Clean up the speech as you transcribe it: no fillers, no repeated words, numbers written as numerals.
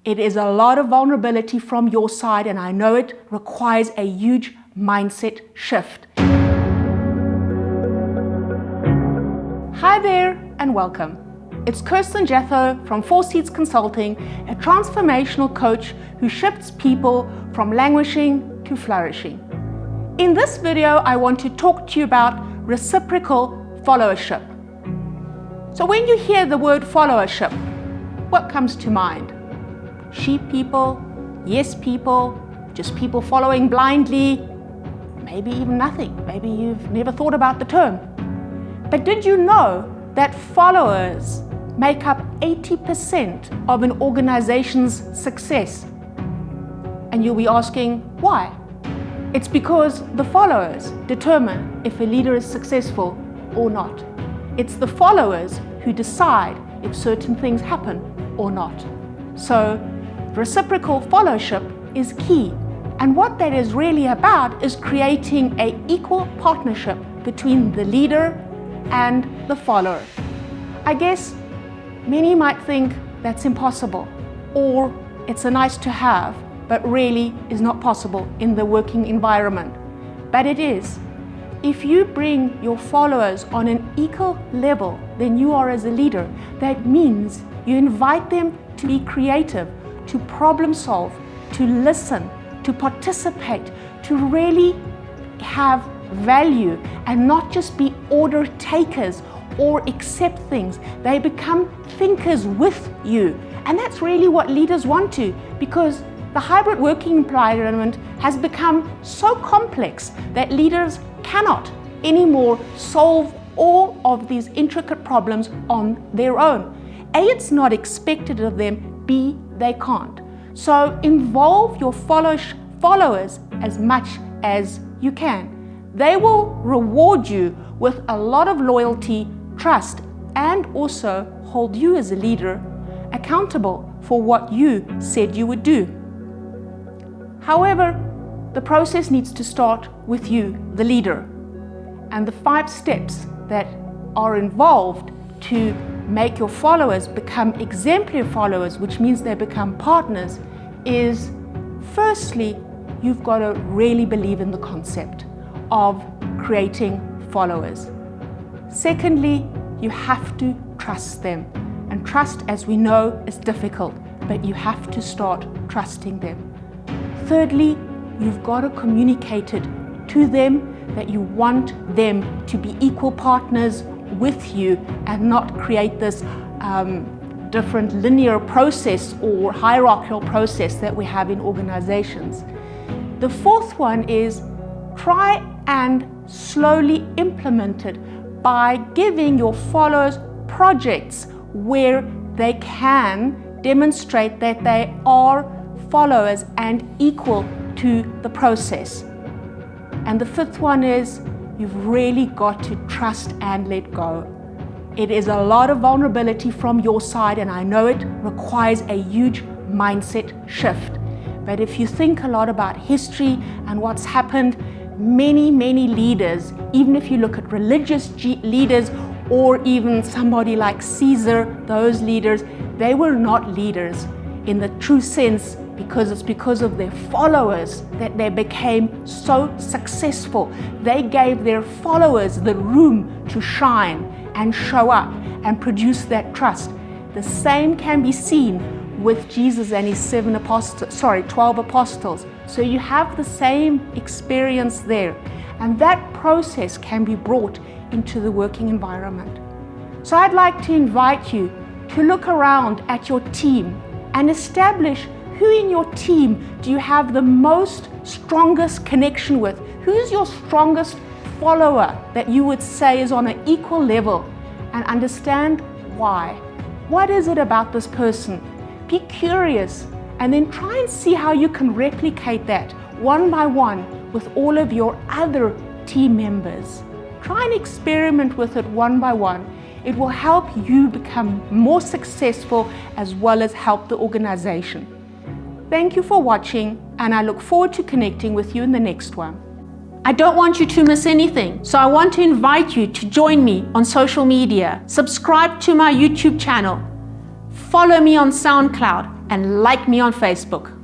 It is a lot of vulnerability from your side, and I know it requires a huge mindset shift. Hi there and welcome. It's Kirsten Jethro from Four Seats Consulting, a transformational coach who shifts people from languishing to flourishing. In this video, I want to talk to you about reciprocal followership. So when you hear the word followership, what comes to mind? Sheep people, yes people, just people following blindly, maybe even nothing. Maybe you've never thought about the term. But did you know that followers make up 80% of an organization's success? And you'll be asking, why? It's because the followers determine if a leader is successful or not. It's the followers who decide if certain things happen or not. So reciprocal followership is key. And what that is really about is creating an equal partnership between the leader and the follower. I guess many might think that's impossible, or it's a nice to have, but really is not possible in the working environment. But it is. If you bring your followers on an equal level than you are as a leader, that means you invite them to be creative, to problem solve, to listen, to participate, to really have value and not just be order takers or accept things. They become thinkers with you. And that's really what leaders want to, because the hybrid working environment has become so complex that leaders cannot anymore solve all of these intricate problems on their own. A, it's not expected of them. B, they can't. So involve your followers as much as you can. They will reward you with a lot of loyalty, trust, and also hold you as a leader accountable for what you said you would do. However, the process needs to start with you, the leader. And the 5 steps that are involved to make your followers become exemplar followers, which means they become partners, is firstly, you've got to really believe in the concept of creating followers. Secondly, you have to trust them. And trust, as we know, is difficult, but you have to start trusting them. Thirdly, you've got to communicate it to them that you want them to be equal partners with you and not create this different linear process or hierarchical process that we have in organizations. The fourth one is try and slowly implement it by giving your followers projects where they can demonstrate that they are followers and equal to the process. And the fifth one is you've really got to trust and let go. It is a lot of vulnerability from your side, and I know it requires a huge mindset shift. But if you think a lot about history and what's happened, many leaders, even if you look at religious leaders or even somebody like Caesar, those leaders, they were not leaders in the true sense, because it's because of their followers that they became so successful. They gave their followers the room to shine and show up and produce that trust. The same can be seen with Jesus and his 12 apostles. So you have the same experience there. And that process can be brought into the working environment. So I'd like to invite you to look around at your team and establish who in your team do you have the most strongest connection with? Who's your strongest follower that you would say is on an equal level? And understand why. What is it about this person? Be curious and then try and see how you can replicate that one by one with all of your other team members. Try and experiment with it one by one. It will help you become more successful as well as help the organization. Thank you for watching, and I look forward to connecting with you in the next one. I don't want you to miss anything, so I want to invite you to join me on social media. Subscribe to my YouTube channel. Follow me on SoundCloud. and like me on Facebook.